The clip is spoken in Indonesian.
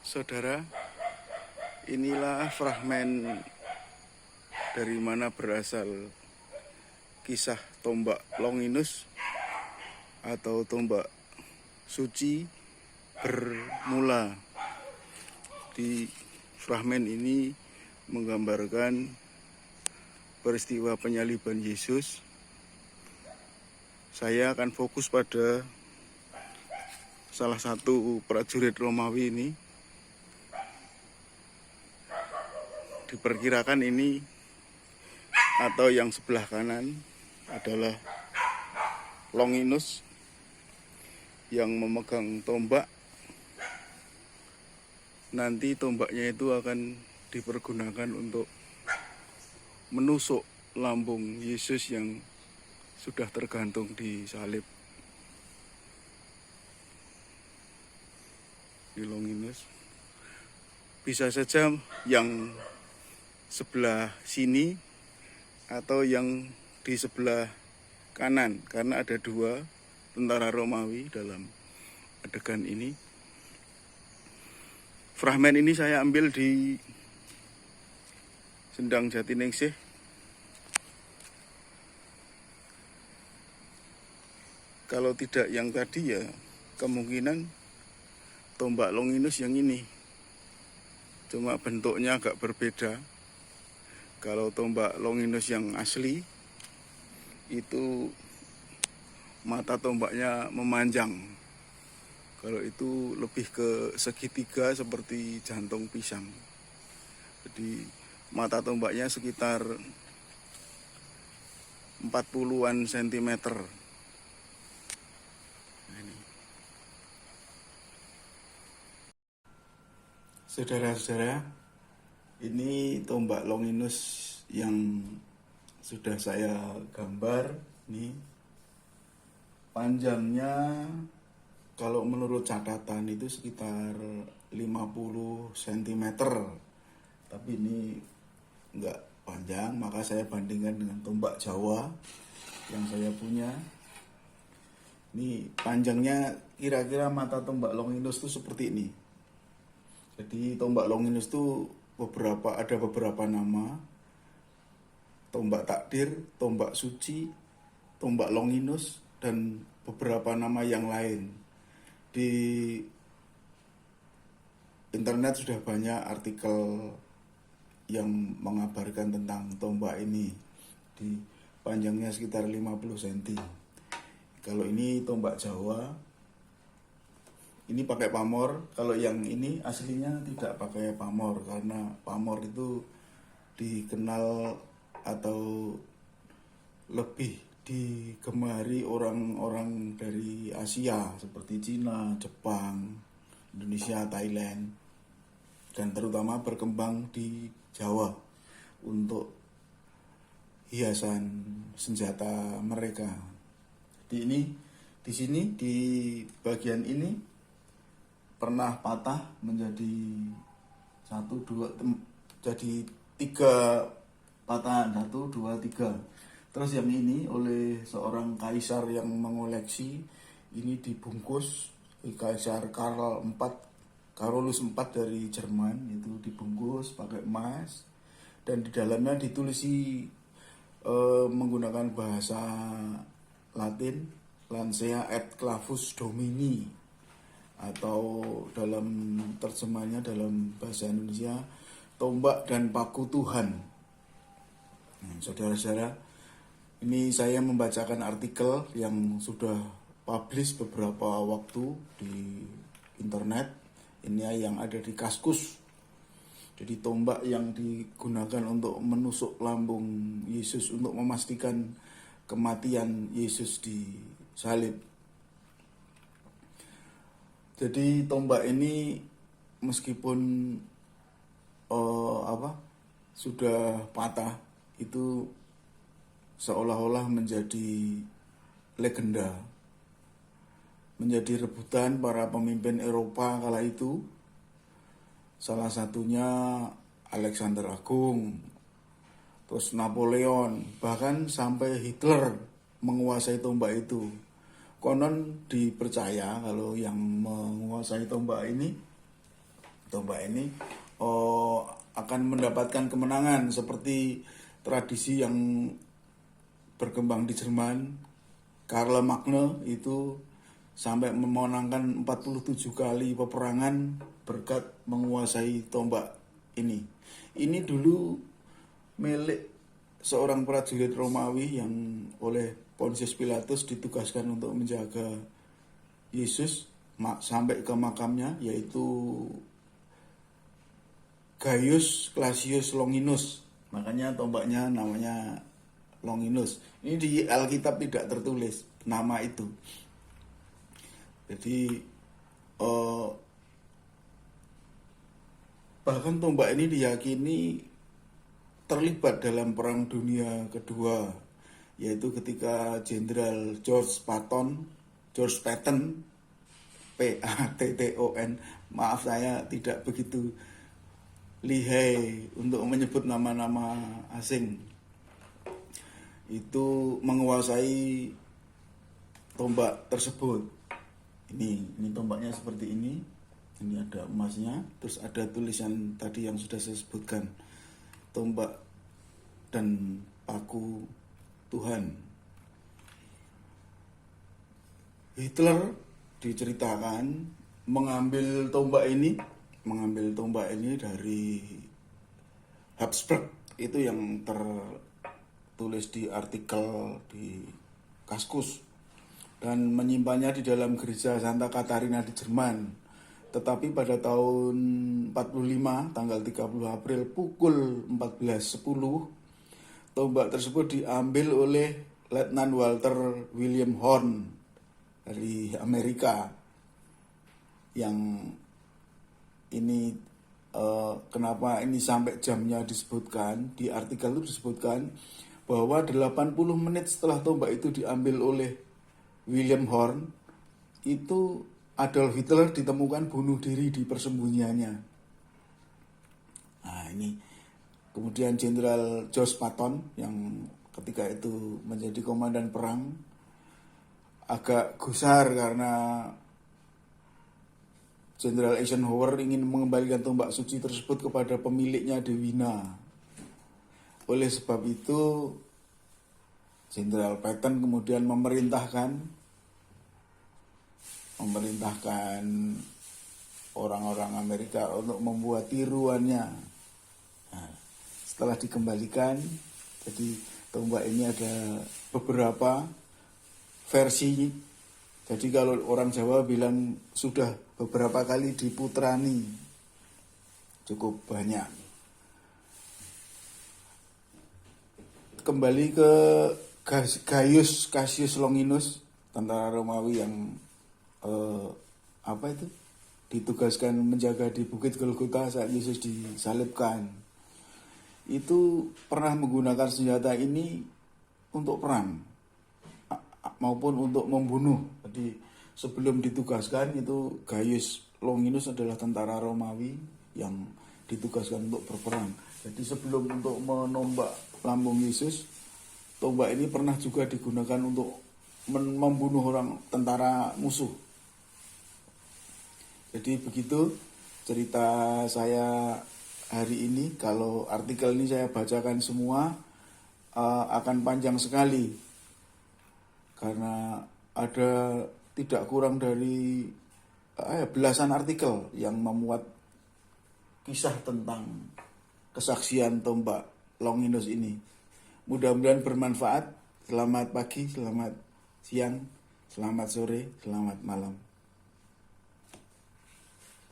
Saudara, inilah fragmen dari mana berasal kisah tombak Longinus atau tombak suci bermula. Di fragmen ini menggambarkan peristiwa penyaliban Yesus. Saya akan fokus pada salah satu prajurit Romawi ini. Diperkirakan ini atau yang sebelah kanan adalah Longinus yang memegang tombak. Nanti tombaknya itu akan dipergunakan untuk menusuk lambung Yesus yang sudah tergantung di salib. Di Longinus. Bisa saja yang sebelah sini atau yang di sebelah kanan, karena ada dua tentara Romawi dalam adegan ini. Fragmen ini saya ambil di Sendang Jatiningsih. Kalau tidak yang tadi ya kemungkinan tombak Longinus yang ini. Cuma bentuknya agak berbeda. Kalau tombak Longinus yang asli itu mata tombaknya memanjang. Kalau itu lebih ke segitiga seperti jantung pisang. Jadi mata tombaknya sekitar 40-an sentimeter. Ini. Saudara-saudara, ini tombak Longinus yang sudah saya gambar. Nih, panjangnya kalau menurut catatan itu sekitar 50 cm. Tapi ini enggak panjang, maka saya bandingkan dengan tombak Jawa yang saya punya. Ini panjangnya kira-kira mata tombak Longinus itu seperti ini. Jadi tombak Longinus itu ada beberapa nama. Tombak takdir, tombak suci, tombak Longinus, dan beberapa nama yang lain. Di internet sudah banyak artikel yang mengabarkan tentang tombak ini. Di panjangnya sekitar 50 cm. Kalau ini tombak Jawa, ini pakai pamor. Kalau yang ini aslinya tidak pakai pamor, karena pamor itu dikenal atau lebih digemari orang-orang dari Asia seperti Cina, Jepang, Indonesia, Thailand, dan terutama berkembang di Jawa untuk hiasan senjata mereka. Di sini di bagian ini pernah patah menjadi jadi 3 patahan, 1, 2, 3. Terus yang ini oleh seorang kaisar yang mengoleksi, ini dibungkus. Kaisar Carolus IV dari Jerman, itu dibungkus pakai emas, dan di dalamnya ditulisi menggunakan bahasa Latin, Lancea et clavus Domini, atau dalam terjemahnya dalam bahasa Indonesia, tombak dan paku Tuhan. Saudara-saudara, ini saya membacakan artikel yang sudah publish beberapa waktu di internet. Ini yang ada di Kaskus. Jadi tombak yang digunakan untuk menusuk lambung Yesus untuk memastikan kematian Yesus di salib. Jadi tombak ini meskipun sudah patah, itu seolah-olah menjadi legenda, menjadi rebutan para pemimpin Eropa kala itu. Salah satunya Alexander Agung, terus Napoleon, bahkan sampai Hitler menguasai tombak itu. Konon dipercaya kalau yang menguasai tombak ini tombak ini akan mendapatkan kemenangan seperti tradisi yang berkembang di Jerman. Karl Magne itu sampai memenangkan 47 kali peperangan berkat menguasai tombak ini. Ini dulu milik seorang prajurit Romawi yang oleh Pontius Pilatus ditugaskan untuk menjaga Yesus sampai ke makamnya, yaitu Gaius Claudius Longinus. Makanya tombaknya namanya Longinus. Ini di Alkitab tidak tertulis nama itu. Jadi bahkan tombak ini diyakini terlibat dalam Perang Dunia Kedua, yaitu ketika Jenderal George Patton, Patton, maaf saya tidak begitu lihai untuk menyebut nama-nama asing, itu menguasai tombak tersebut. Ini tombaknya seperti ini. Ini ada emasnya, terus ada tulisan tadi yang sudah saya sebutkan, tombak dan paku Tuhan. Hitler diceritakan mengambil tombak ini dari Habsburg, itu yang tertulis di artikel di Kaskus, dan menyimpannya di dalam gereja Santa Katarina di Jerman. Tetapi pada tahun 45, tanggal 30 April pukul 14.10, tombak tersebut diambil oleh Letnan Walter William Horn dari Amerika. Yang ini kenapa ini sampai jamnya disebutkan, di artikel itu disebutkan bahwa 80 menit setelah tombak itu diambil oleh William Horn, itu Adolf Hitler ditemukan bunuh diri di persembunyiannya. Nah ini, kemudian Jenderal George Patton yang ketika itu menjadi komandan perang agak gusar karena Jenderal Eisenhower ingin mengembalikan tombak suci tersebut kepada pemiliknya di Wina. Oleh sebab itu Jenderal Patton kemudian memerintahkan orang-orang Amerika untuk membuat tiruannya. Nah, setelah dikembalikan, jadi tombak ini ada beberapa versi. Jadi kalau orang Jawa bilang sudah beberapa kali diputrani, cukup banyak. Kembali ke Gaius Cassius Longinus, tentara Romawi yang ditugaskan menjaga di Bukit Golgota saat Yesus disalibkan. Itu pernah menggunakan senjata ini untuk perang maupun untuk membunuh. Jadi sebelum ditugaskan itu Gaius Longinus adalah tentara Romawi yang ditugaskan untuk berperang. Jadi sebelum untuk menombak lambung Yesus, tombak ini pernah juga digunakan untuk membunuh orang tentara musuh. Jadi begitu cerita saya hari ini. Kalau artikel ini saya bacakan semua akan panjang sekali, karena ada tidak kurang dari belasan artikel yang memuat kisah tentang kesaksian tombak Longinus ini. Mudah-mudahan bermanfaat. Selamat pagi, selamat siang, selamat sore, selamat malam.